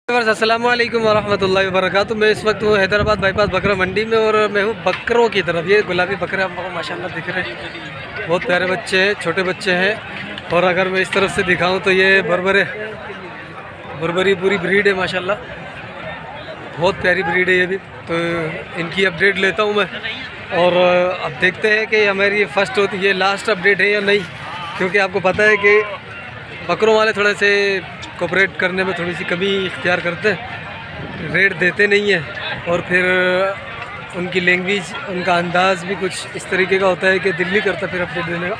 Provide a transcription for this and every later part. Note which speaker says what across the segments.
Speaker 1: अस्सलाम वालेकुम वरहमतुल्लाहि वबरकातुहू। मैं इस वक्त हूँ हैदराबाद बाईपास बकरा मंडी में और मैं हूँ बकरों की तरफ। ये गुलाबी बकरे आपको माशाल्लाह दिख रहे हैं, बहुत प्यारे बच्चे हैं, छोटे बच्चे हैं। और अगर मैं इस तरफ से दिखाऊं तो ये बर्बरी पूरी ब्रीड है माशाल्लाह, बहुत प्यारी ब्रीड है ये भी। तो इनकी अपडेट लेता हूँ मैं और अब देखते हैं कि हमारी ये फर्स्ट होती है, लास्ट अपडेट है या नहीं, क्योंकि आपको पता है कि बकरों वाले थोड़े से कोऑपरेट करने में थोड़ी सी कमी इख्तियार करते हैं, रेट देते नहीं हैं और फिर उनकी लैंग्वेज, उनका अंदाज़ भी कुछ इस तरीके का होता है कि दिल नहीं करता फिर अपडेट देने का।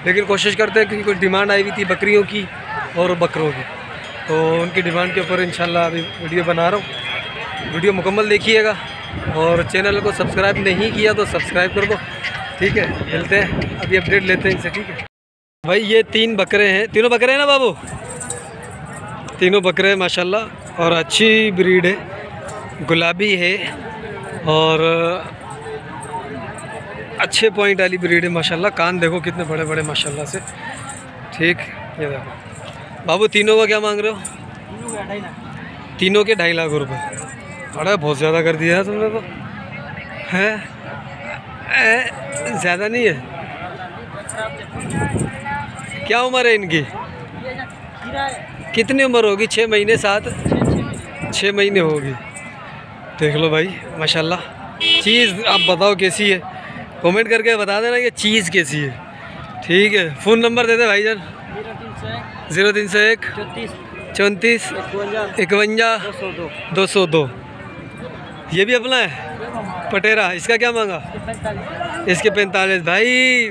Speaker 1: लेकिन कोशिश करते हैं, क्योंकि कुछ डिमांड आई हुई थी बकरियों की और बकरों की, तो उनकी डिमांड के ऊपर इंशाल्लाह अभी वीडियो बना रहा हूँ। वीडियो मुकम्मल देखिएगा और चैनल को सब्सक्राइब नहीं किया तो सब्सक्राइब कर दो, ठीक है। मिलते हैं, अभी अपडेट लेते हैं इनसे, ठीक है भाई। ये 3 बकरे हैं, तीनों बकरे हैं ना बाबू? तीनों बकरे माशाल्लाह और अच्छी ब्रीड है, गुलाबी है और अच्छे पॉइंट वाली ब्रीड है माशाल्लाह। कान देखो कितने बड़े बड़े माशाल्लाह से, ठीक। ये देखो बाबू, तीनों का क्या मांग रहे हो? तीनों के 2.5 लाख रुपए। अरे बहुत ज़्यादा कर दिया है तुमने तो, है ज़्यादा नहीं है? क्या उम्र है इनकी? कितनी उम्र होगी? 6 महीने 6 महीने होगी। देख लो भाई माशाल्लाह। चीज़ आप बताओ कैसी है, कमेंट करके बता देना कि चीज़ कैसी है, ठीक है। फ़ोन नंबर दे दे भाईजान। 0301 34 51 202। ये भी अपना है पटेरा। इसका क्या मांगा? इसके 45। भाई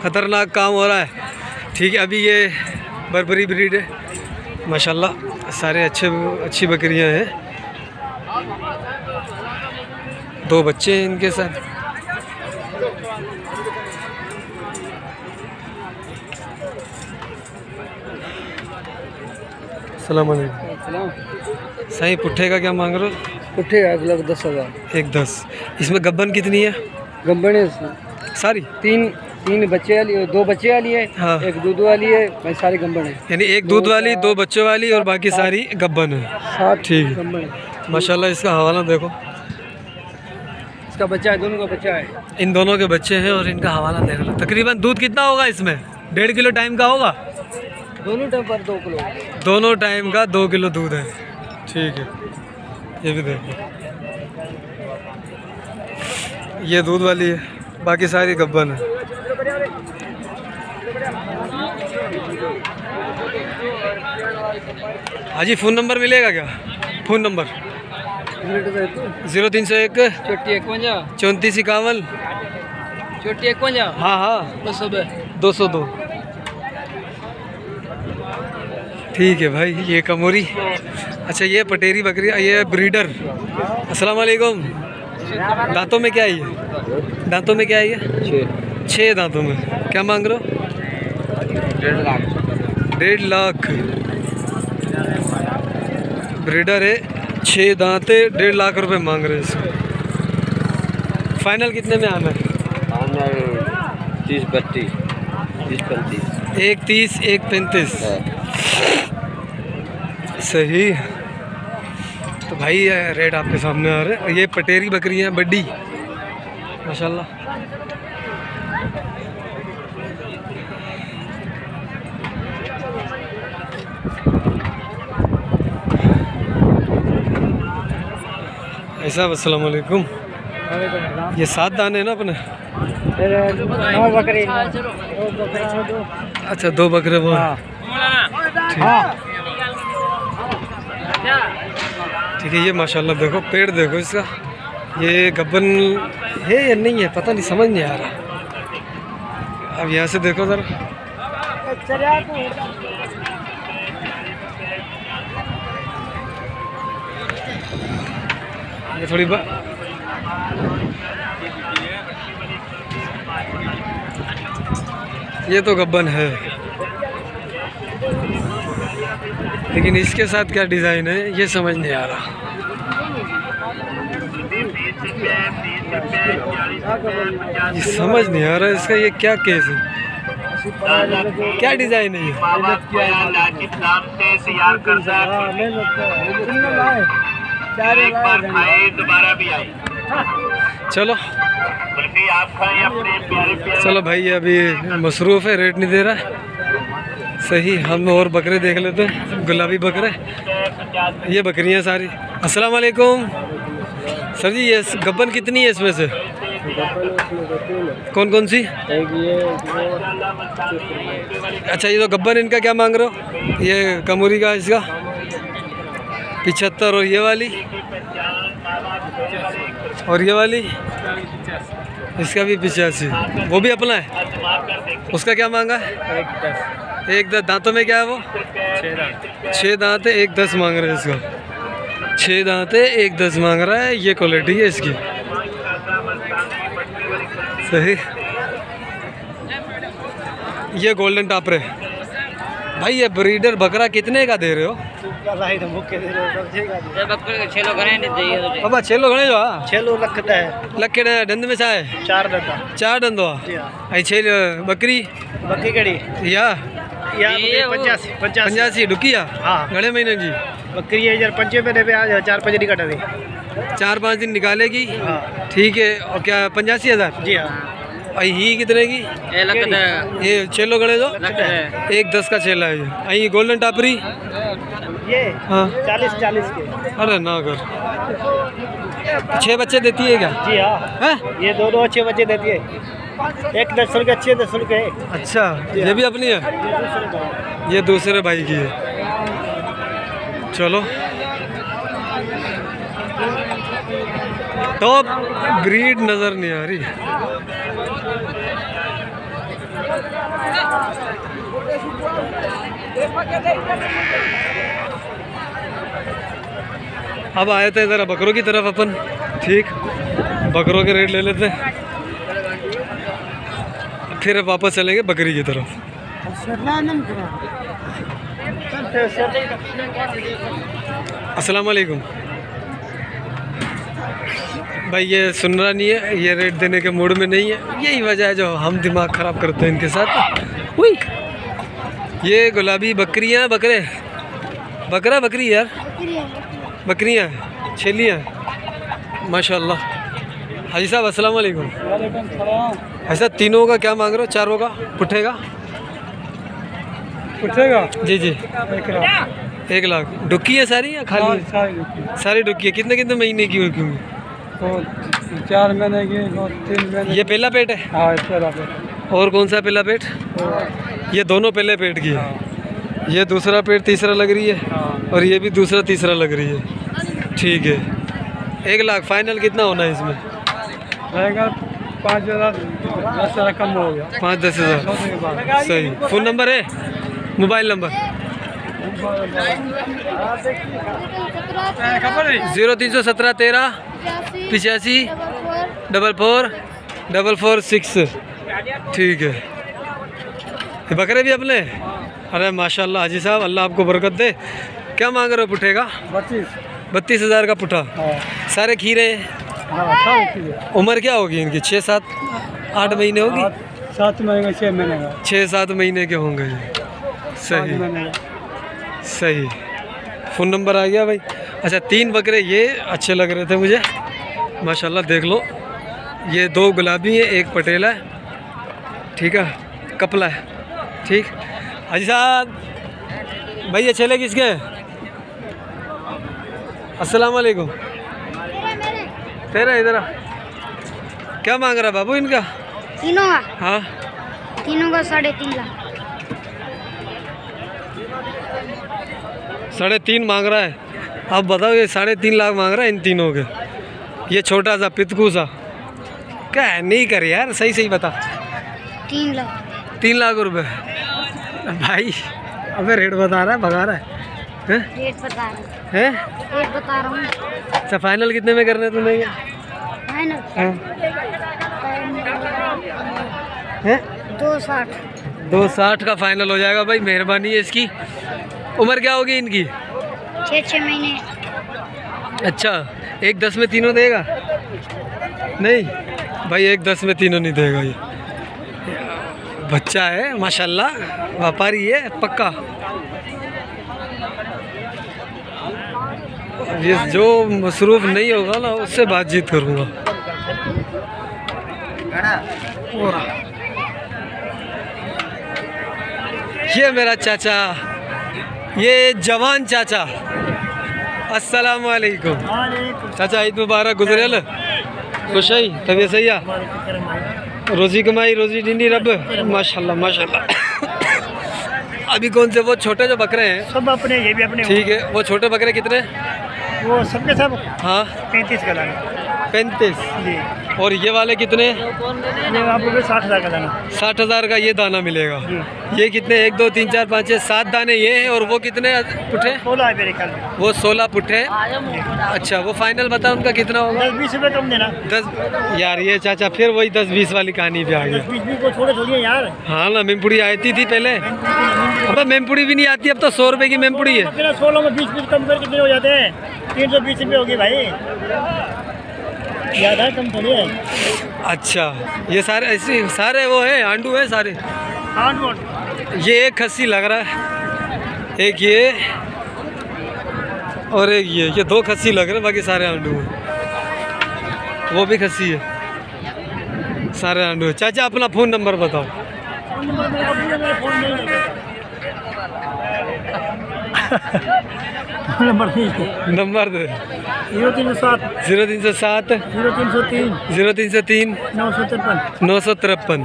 Speaker 1: ख़तरनाक काम हो रहा है, ठीक है। अभी ये बर्बरी ब्रीड है माशाल्लाह, सारे अच्छी बकरियां हैं। 2 बच्चे हैं इनके साथ। अस्सलाम वालेकुम। सही पुट्ठे का क्या मांग रहे हो?
Speaker 2: पुट्ठे 1,10,000।
Speaker 1: 1,10। इसमें गब्बन कितनी है?
Speaker 2: गब्बन है
Speaker 1: सारी?
Speaker 2: 3 बच्चे वाली, 2 बच्चे वाली है,
Speaker 1: हाँ।
Speaker 2: 1 दूध वाली है, मैं सारी गब्बन है।
Speaker 1: यानी 1 दूध वाली, 2 बच्चों वाली और बाकी सारी गब्बन है,
Speaker 2: 7
Speaker 1: ठीक है
Speaker 2: गब्बन है
Speaker 1: माशाल्लाह। इसका हवाला देखो,
Speaker 2: इसका बच्चा है, दोनों का बच्चा है।
Speaker 1: इन दोनों के बच्चे हैं और इनका हवाला देख लो। तकरीबन दूध कितना होगा इसमें? 1.5 किलो टाइम का होगा?
Speaker 2: दोनों टाइम पर 2 किलो।
Speaker 1: दोनों टाइम का 2 किलो दूध है, ठीक है। ये भी देखो, ये दूध वाली है, बाकी सारी गब्बन है। हाजी फ़ोन नंबर मिलेगा क्या? Phone number 0301 34 51
Speaker 2: 51।
Speaker 1: हाँ 202, ठीक है भाई। ये कमोरी, अच्छा ये पटेरी बकरी, ये ब्रीडर। अस्सलाम वालेकुम। दांतों में क्या है ये? दांतों में क्या है ये? 6 दांतों में। क्या मांग रहे हो?
Speaker 2: 1.5 लाख।
Speaker 1: 1.5 लाख। ब्रीडर है, 6 दांत है, 1.5 लाख रुपए मांग रहे हैं इसको। फाइनल कितने में आना है?
Speaker 2: 30-32, 30-35।
Speaker 1: 1.30, 1.35। सही। तो भाई रेट आपके सामने आ रहे हैं। ये पटेरी बकरियां बड्डी माशाल्लाह। ऐसा। अस्सलाम वालेकुम। ये 7 दाने हैं ना अपने?
Speaker 2: 9 बकरे।
Speaker 1: अच्छा 2 बकरे वो हैं। ठीक है। ये माशाल्लाह देखो, पेड़ देखो इसका, ये गब्बन है या नहीं है पता नहीं, समझ नहीं आ रहा। अब यहाँ से देखो ज़रा, ये थोड़ी ये तो गब्बन है, लेकिन इसके साथ क्या डिज़ाइन है ये समझ नहीं आ रहा। ये समझ नहीं आ रहा इसका ये क्या केस है। क्या डिजाइन है ये? चलो चलो भाई, अभी मसरूफ़ है, रेट नहीं दे रहा है। सही, हम और बकरे देख लेते हैं, गुलाबी बकरे। ये बकरियां सारी। अस्सलाम वालेकुम सर जी, ये गब्बन कितनी है इसमें से? कौन कौन सी? अच्छा, ये तो गब्बन, इनका क्या मांग रहे हो? ये कमूरी का इसका 75, और ये वाली, और ये वाली इसका भी 85। वो भी अपना है, उसका क्या मांगा है? 1-10। दांतों में क्या है वो? 6 दांत है, 1-10 मांग रहे हैं इसका। 6 दांत है, 1-10 मांग रहा है। ये क्वालिटी है इसकी। सही। ये गोल्डन टापरे भाई, ये ब्रीडर बकरा कितने का दे रहे हो? अब 6 लोग जो
Speaker 2: 6 लखता है।
Speaker 1: लखे डंद में छा है? 4 डंदो। आई 6 बकरी
Speaker 2: कड़ी
Speaker 1: या
Speaker 2: 85
Speaker 1: डुकिया।
Speaker 2: हाँ,
Speaker 1: घणे महीने की
Speaker 2: बकरी है? 5 महीने पे आज 4-5 दिन कटा दी।
Speaker 1: 4-5 दिन निकालेगी।
Speaker 2: हाँ।
Speaker 1: ठीक है। और क्या 85,000?
Speaker 2: जी हाँ।
Speaker 1: ही कितने की? ये 6 लोग गणे जो 1-10 का चेला है ये। आई गोल्डन टापरी
Speaker 2: ये
Speaker 1: हाँ
Speaker 2: 40 के।
Speaker 1: अरे ना कर, 6 बच्चे देती है क्या?
Speaker 2: जी हाँ, ये दोनों अच्छे बच्चे देती है। एक 10 साल के अच्छे, 10 साल के।
Speaker 1: अच्छा, ये भी अपनी है? ये दूसरे भाई की है। चलो, टॉप ब्रीड नज़र नहीं आ रही। अब आए थे ज़रा बकरों की तरफ अपन। ठीक, बकरों के रेट ले लेते हैं, फिर वापस चलेंगे बकरी की तरफ। अस्सलाम वालेकुम भाई, ये सुन रहा नहीं है, ये रेट देने के मूड में नहीं है। यही वजह है जो हम दिमाग ख़राब करते हैं इनके साथ। हुई, ये गुलाबी बकरियां, बकरी यार, बकरियां, छेलियां, माशाल्लाह। हाजी साहब अस्सलाम वालेकुम। ऐसा तीनों का क्या मांग रहे हो? 4 का पुट्ठेगा? जी जी 1 लाख। डुक्की है सारी या खाली? सारी डुक्की है। कितने महीने की होगी?
Speaker 2: 4 महीने की, 3 महीने।
Speaker 1: ये पहला पेट है?
Speaker 2: हाँ, पहला पेट।
Speaker 1: और कौन सा पहला पेट? ये दोनों पहले पेट की है। ये दूसरा पेट, तीसरा लग रही है, और ये भी दूसरा तीसरा लग रही है। ठीक है, 1 लाख फाइनल कितना होना है इसमें?
Speaker 2: रहेगा 5,000, 10,000 कम हो गया।
Speaker 1: 5-10 हज़ार। सही। फ़ोन नंबर है? Mobile number? 0317 13 85 44 446। ठीक है। ये बकरे भी अपने? अरे माशाल्लाह हाजी साहब, अल्लाह आपको बरकत दे। क्या मांग रहे हो पुट्ठे का? 32 हज़ार का पुट्ठा। सारे खीरे? उम्र क्या होगी इनकी? 6-7-8 महीने होगी?
Speaker 2: 7 महीने, 6 महीने का।
Speaker 1: 6-7 महीने के होंगे ये। सही सही। फ़ोन नंबर आ गया भाई। अच्छा, 3 बकरे ये अच्छे लग रहे थे मुझे, माशाल्लाह देख लो। ये 2 गुलाबी है, 1 पटेला है। ठीक है, कपला है। ठीक हाजी साहब, भाई ये छेले किसके हैं? अस्सलाम वालेकुम। तेरा इधर क्या मांग रहा बाबू इनका?
Speaker 3: तीनों का?
Speaker 1: हाँ,
Speaker 3: तीनों का 3.5 लाख।
Speaker 1: 3.5 मांग रहा है। अब बताओ, ये 3.5 लाख मांग रहा है इन तीनों के। ये छोटा सा पितकू सा क्या है? नहीं कर यार, सही बता।
Speaker 3: 3 लाख।
Speaker 1: 3 लाख रुपए भाई? अबे रेट बता रहा है, भगा रहा है।
Speaker 3: रेट बता रहा
Speaker 1: हैं?
Speaker 3: रेट बता रहा हूँ।
Speaker 1: अच्छा, फाइनल कितने में करना है तुम्हें ये?
Speaker 3: फाइनल
Speaker 1: हैं?
Speaker 3: 260।
Speaker 1: 260 का फाइनल हो जाएगा भाई, मेहरबानी है इसकी। उम्र क्या होगी इनकी?
Speaker 3: 6 महीने।
Speaker 1: अच्छा, 1-10 में तीनों देगा? नहीं भाई, 1-10 में तीनों नहीं देगा ये। बच्चा है माशाल्लाह, व्यापारी है पक्का। ये जो मसरूफ़ नहीं होगा ना उससे बातचीत करूँगा। और ये मेरा चाचा, ये जवान चाचा, अस्सलाम वालेकुम चाचा, ईद मुबारक गुजरेल, खुश है, तबीयत सही है, रोजी कमाई रोजी दीनी रब, माशाल्लाह माशाल्लाह। अभी कौन से वो छोटे जो बकरे हैं?
Speaker 2: सब अपने, ये भी अपने।
Speaker 1: ठीक है, वो छोटे बकरे कितने?
Speaker 2: वो सबके सब।
Speaker 1: हाँ
Speaker 2: 35 का दाना।
Speaker 1: 35
Speaker 2: जी।
Speaker 1: और ये वाले कितने?
Speaker 2: ये आपको 60,000 का दाना।
Speaker 1: 60,000 का ये दाना मिलेगा।
Speaker 2: जी।
Speaker 1: ये कितने? 1 2 3 4 5 6 7 दाने ये हैं। और वो कितने पुट्ठे?
Speaker 2: 16 है मेरे ख्याल में।
Speaker 1: वो 16 पुट्ठे। अच्छा, वो फाइनल बता उनका कितना होगा?
Speaker 2: 10-20 रुपये कम देना।
Speaker 1: 10 यार, ये चाचा फिर वही 10-20 वाली कहानी पे आ गया।
Speaker 2: 10-20 को छोड़े छोड़िए यार।
Speaker 1: हाँ ना, मेमपुड़ी आती थी पहले, अब मेमपुड़ी भी नहीं आती, अब तो 100 रुपये की मेमपुड़ी है।
Speaker 2: 16 में 20 कम कर कितने हो जाते हैं? 320 रुपये हो गए भाई, ज़्यादा कम थोड़ी है।
Speaker 1: अच्छा, ये सारे ऐसे सारे वो है आंडू है सारे। ये एक खस्सी लग रहा है, एक ये और एक ये 2 खस्सी लग रहे हैं, बाकी सारे आंडू हैं। वो भी खस्सी है, सारे आंडू है। चाचा अपना फ़ोन नंबर बताओ। नंबर दे।
Speaker 2: 0307
Speaker 1: 0307
Speaker 2: 0303
Speaker 1: 0303
Speaker 2: 953
Speaker 1: 953।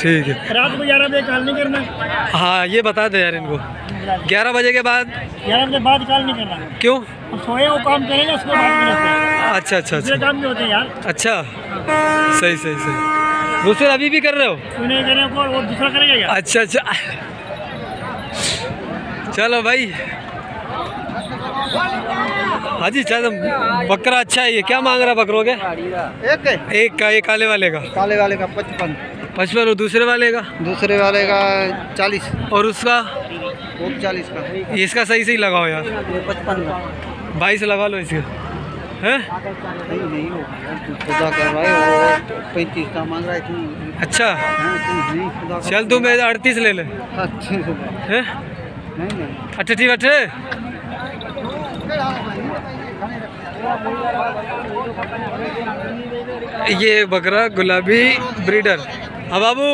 Speaker 1: ठीक है,
Speaker 2: रात को 11 बजे कॉल नहीं करना।
Speaker 1: हाँ ये बता दे यार इनको, 11 बजे के बाद।
Speaker 2: 11 बजे बाद कॉल नहीं करना।
Speaker 1: क्यों?
Speaker 2: हम सोए वो काम करेंगे, उसके बाद
Speaker 1: अच्छा अच्छा अच्छा,
Speaker 2: काम भी होते हैं यार।
Speaker 1: अच्छा सही सही सही। दूसरे अभी भी कर रहे हो?
Speaker 2: क्यों नहीं कर रहे हो, वो दूसरा करेगा क्या?
Speaker 1: अच्छा अच्छा, चलो भाई। हाँ जी चाचा, बकरा अच्छा है। ये क्या मांग रहा बकरों के? एक का, ये काले वाले का?
Speaker 2: काले वाले का 55।
Speaker 1: 55। और दूसरे वाले का?
Speaker 2: दूसरे वाले का 40।
Speaker 1: और उसका?
Speaker 2: वो 40 का।
Speaker 1: इसका सही सही लगाओ यार।
Speaker 2: 55 का।
Speaker 1: 22 लगा लो इसके, हैं?
Speaker 2: नहीं खुदा कर रहा है, 35 का मांग रहा है।
Speaker 1: अच्छा चल, तू मैं 38 ले ले, हैं? अच्छा ठीक है। ये बकरा गुलाबी ब्रीडर। हाँ बाबू,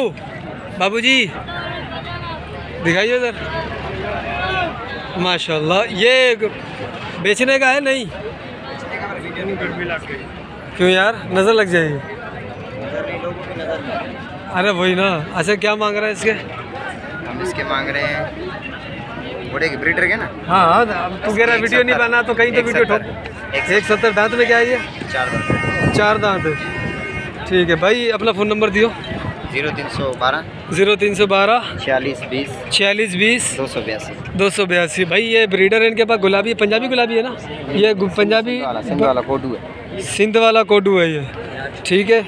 Speaker 1: बाबूजी दिखाइए इधर। माशाल्लाह, ये बेचने का है? नहीं, क्यों यार, नज़र लग जाएगी। अरे वही ना। अच्छा क्या मांग रहा है इसके?
Speaker 4: हम इसके मांग रहे हैं बड़े के ब्रीडर के ना।
Speaker 1: हाँ हाँ, तू कह रहा वीडियो नहीं बना तो कहीं तो वीडियो ठोक। 170 दांत में क्या है ये? 4 दांत है। ठीक है भाई, अपना फ़ोन नंबर दियो।
Speaker 4: 0312
Speaker 1: 0312
Speaker 4: 46 20
Speaker 1: 46 20
Speaker 4: 282।
Speaker 1: 282। भाई ये ब्रीडर है इनके पास, गुलाबी, पंजाबी गुलाबी है ना ये? पंजाबी
Speaker 4: सिंध वाला कोडू है।
Speaker 1: सिंध वाला कोडू है ये। ठीक है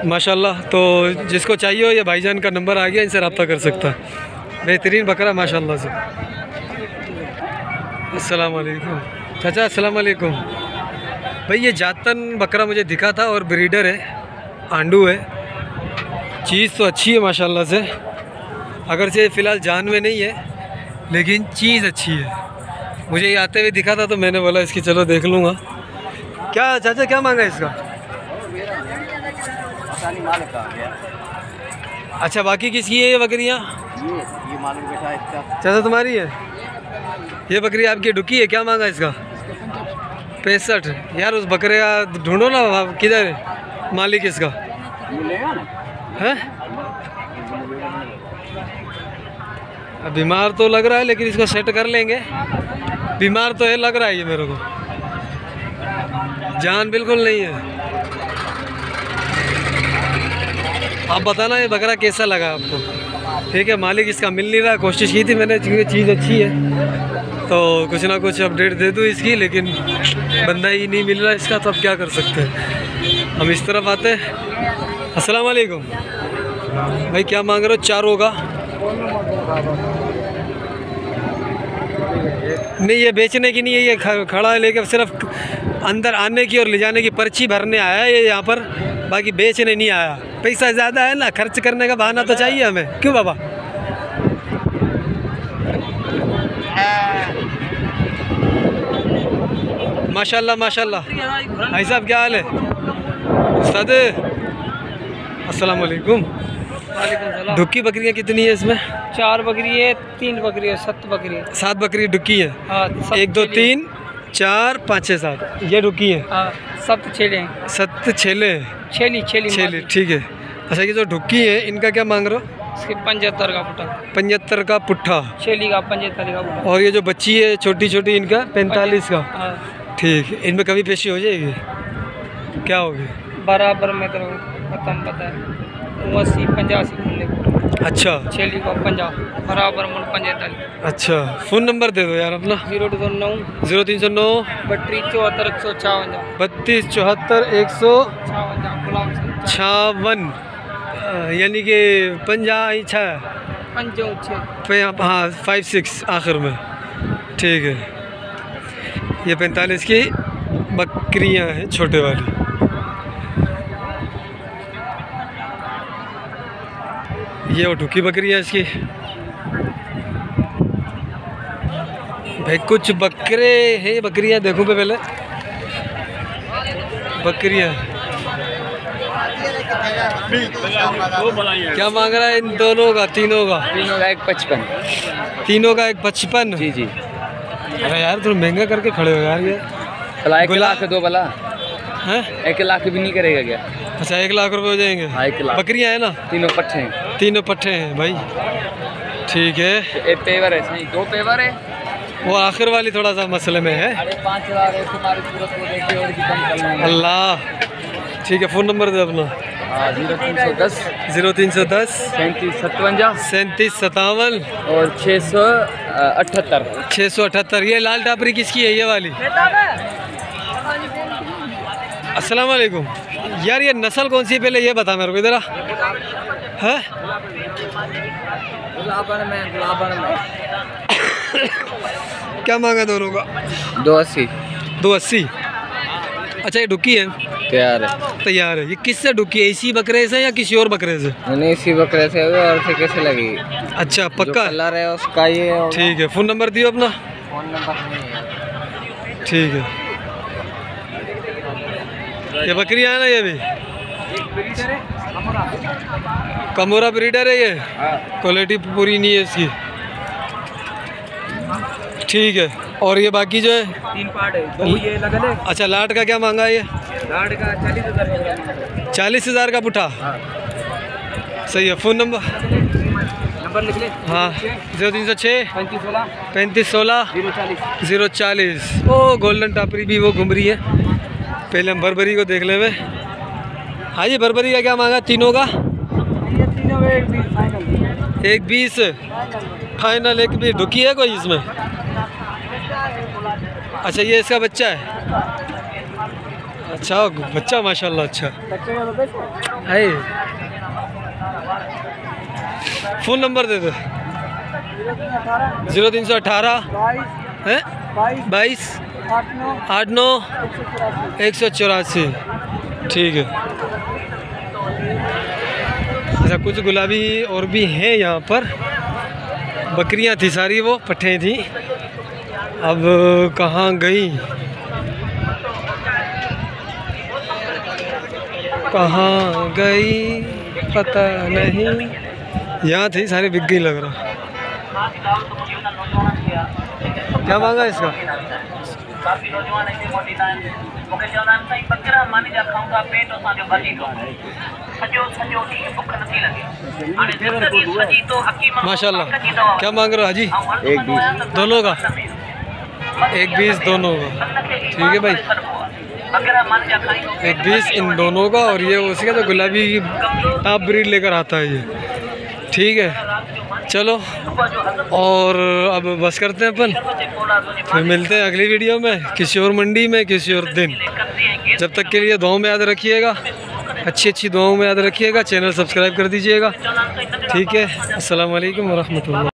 Speaker 1: माशाल्लाह। तो जिसको चाहिए हो, ये भाईजान का नंबर आ गया, इनसे रब्ता कर सकता है। बेहतरीन बकरा माशाल्लाह से। अस्सलाम वालेकुम चाचा, अस्सलाम वालेकुम। भाई ये जातन बकरा मुझे दिखा था और ब्रीडर है, आंडू है। चीज़ तो अच्छी है माशाल्लाह से, अगर से फ़िलहाल जान में नहीं है, लेकिन चीज़ अच्छी है। मुझे ये आते हुए दिखा था तो मैंने बोला इसकी चलो देख लूँगा। क्या चाचा क्या मांगा इसका? अच्छा, बाकी किसकी है ये बकरियाँ?
Speaker 4: ये मालूम बैठा है इसका।
Speaker 1: चाचा तुम्हारी है ये बकरी? आपकी डुकी है? क्या मांगा इसका? 65। यार उस बकरे का ढूंढो ना, किधर है मालिक इसका?
Speaker 4: मिलेगा ना?
Speaker 1: है बीमार तो लग रहा है, लेकिन इसको सेट कर लेंगे। बीमार तो है लग रहा है ये मेरे को, जान बिल्कुल नहीं है। आप बताना ये बकरा कैसा लगा आपको। ठीक है, मालिक इसका मिल नहीं रहा, कोशिश की थी मैंने, क्योंकि चीज़ अच्छी है तो कुछ ना कुछ अपडेट दे दूँ इसकी, लेकिन बंदा ही नहीं मिल रहा इसका, तो अब क्या कर सकते हैं। हम इस तरफ आते हैं। अस्सलाम वालेकुम भाई, क्या मांग रहे हो? 4 होगा? नहीं ये बेचने की नहीं है, ये खड़ा है लेके सिर्फ अंदर आने की और ले जाने की पर्ची भरने आया है ये यहाँ पर। बाकी बेचने नहीं आया। पैसा ज़्यादा है ना, खर्च करने का बहाना तो चाहिए हमें, क्यों बाबा? माशाल्लाह माशाल्लाह। भाई साहब क्या हाल है? उस्ताद अस्सलाम वालेकुम। डुक्की बकरियाँ कितनी है इसमें?
Speaker 2: 4 बकरी है, 3 बकरी है, 7 बकरी है।
Speaker 1: 7 बकरी डुक्की है।
Speaker 2: हाँ,
Speaker 1: 1 2 3 4 5 6 7 ये डुक्की है।
Speaker 2: हाँ, 7 छेले हैं।
Speaker 1: 7 छेले
Speaker 2: छेली
Speaker 1: ठीक है। अच्छा ये जो डुक्की है इनका क्या मांग रहे हो?
Speaker 2: इसके 75 का पुट्ठा।
Speaker 1: 75 का पुट्ठा।
Speaker 2: छेली का 75 का पुट्ठा।
Speaker 1: और ये जो बच्ची है छोटी छोटी इनका 45 का।
Speaker 2: हाँ,
Speaker 1: ठीक है। इनमें कभी पेशी हो जाएगी? क्या होगी?
Speaker 2: बराबर में तो खत्म पता है 80 85 मिले।
Speaker 1: अच्छा
Speaker 2: छेली को 50 बराबर मन 45।
Speaker 1: अच्छा फ़ोन नंबर दे दो यार अपना।
Speaker 2: 0209
Speaker 1: 0309
Speaker 2: 32 74 154
Speaker 1: 32 74
Speaker 2: गुलाम से
Speaker 1: 156 यानी कि 50 हाँ 56 आखिर में। ठीक है। ये 45 की बकरियां हैं छोटे वाली। ये वो ढुकी बकरियां इसकी। भाई कुछ बकरे हैं, बकरियां देखूं पे पहले। बकरियां क्या मांग रहा है इन दोनों का? तीनों का?
Speaker 2: तीनों का 155।
Speaker 1: तीनों का 155?
Speaker 2: जी जी।
Speaker 1: अरे यार थोड़ा महंगा करके खड़े हो यार। ये
Speaker 2: भला 1 लाख दो भला
Speaker 1: हैं?
Speaker 2: 1 लाख भी नहीं करेगा क्या?
Speaker 1: अच्छा 1 लाख रुपए हो जाएंगे?
Speaker 2: हाँ, 1 लाख।
Speaker 1: बकरियां है ना?
Speaker 2: तीनों पट्ठे हैं।
Speaker 1: तीनों पट्ठे हैं भाई। ठीक है।
Speaker 2: एक पेवर है, सही 2 पेवर है।
Speaker 1: वो आखिर वाली थोड़ा सा मसले में है।
Speaker 2: 5,000 है तुम्हारी सूरत को देख के और भी कम करना है।
Speaker 1: अल्लाह। ठीक है फ़ोन नंबर दे अपना।
Speaker 2: 0310
Speaker 1: 0310
Speaker 2: 37 57
Speaker 1: 37 57
Speaker 2: और 678।
Speaker 1: 678। ये लाल टापरी किसकी है? ये वाली। अस्सलाम वालेकुम यार। ये नस्ल कौन सी है पहले ये बता मेरे को इधर। है क्या मांगा दोनों का?
Speaker 2: 280।
Speaker 1: 280। अच्छा ये डुक्की है?
Speaker 2: तैयार है।
Speaker 1: तैयार है। ये किससे डुक्की है? इसी बकरे से या किसी और बकरे से?
Speaker 2: नहीं, इसी बकरे से और से कैसे लगेगी?
Speaker 1: अच्छा पक्का?
Speaker 2: कलर है उसका ये।
Speaker 1: ठीक है। फ़ोन नंबर दियो अपना।
Speaker 2: फोन नंबर नहीं है।
Speaker 1: ठीक है। ये बकरियाँ है ना? ये भी कमोरा ब्रीडर है। ये क्वालिटी पूरी नहीं है इसकी। ठीक है। और ये बाकी जो है
Speaker 2: 3 पार्ट है, 2 ये लगल है।
Speaker 1: अच्छा लाट का क्या मांगा है? ये
Speaker 2: लाट का 40,000।
Speaker 1: 40,000 का पुट्ठा। सही है। फ़ोन
Speaker 2: नंबर लिख ले।
Speaker 1: हाँ 0306
Speaker 2: 35 16
Speaker 1: 35 16
Speaker 2: 040।
Speaker 1: 040। ओ गोल्डन टापरी भी वो घूम रही है। पहले हम बर्बरी को देख ले हुए। हाँ जी बर्बरी का क्या मांगा तीनों का?
Speaker 2: ये तीनों 120 फाइनल।
Speaker 1: 120 फाइनल। 120 ढुकी है कोई इसमें? अच्छा ये इसका बच्चा है। अच्छा बच्चा माशाल्लाह अच्छा है। फ़ोन नंबर दे दो। 0318 है 22 89 184। ठीक है। अच्छा कुछ गुलाबी और भी हैं यहाँ पर। बकरियाँ थी सारी, वो पट्ठे थी। अब कहाँ गई? कहाँ गई पता नहीं। यहाँ थी सारी बिक गई लग रहा। क्या मांगा इसका? माशाल्लाह। क्या मांग रहे हो हाजी?
Speaker 2: 120
Speaker 1: दोनों का? 120 दोनों का। ठीक है भाई 120 इन दोनों का। और ये उसी का तो गुलाबी टॉप ब्रीड लेकर आता है ये। ठीक है चलो और अब बस करते हैं अपन। फिर मिलते हैं अगली वीडियो में किसी और मंडी में किसी और दिन। जब तक के लिए दुआओं में याद रखिएगा, अच्छी अच्छी दुआओं में याद रखिएगा। चैनल सब्सक्राइब कर दीजिएगा। ठीक है। अस्सलाम वालेकुम व रहमतुल्लाह।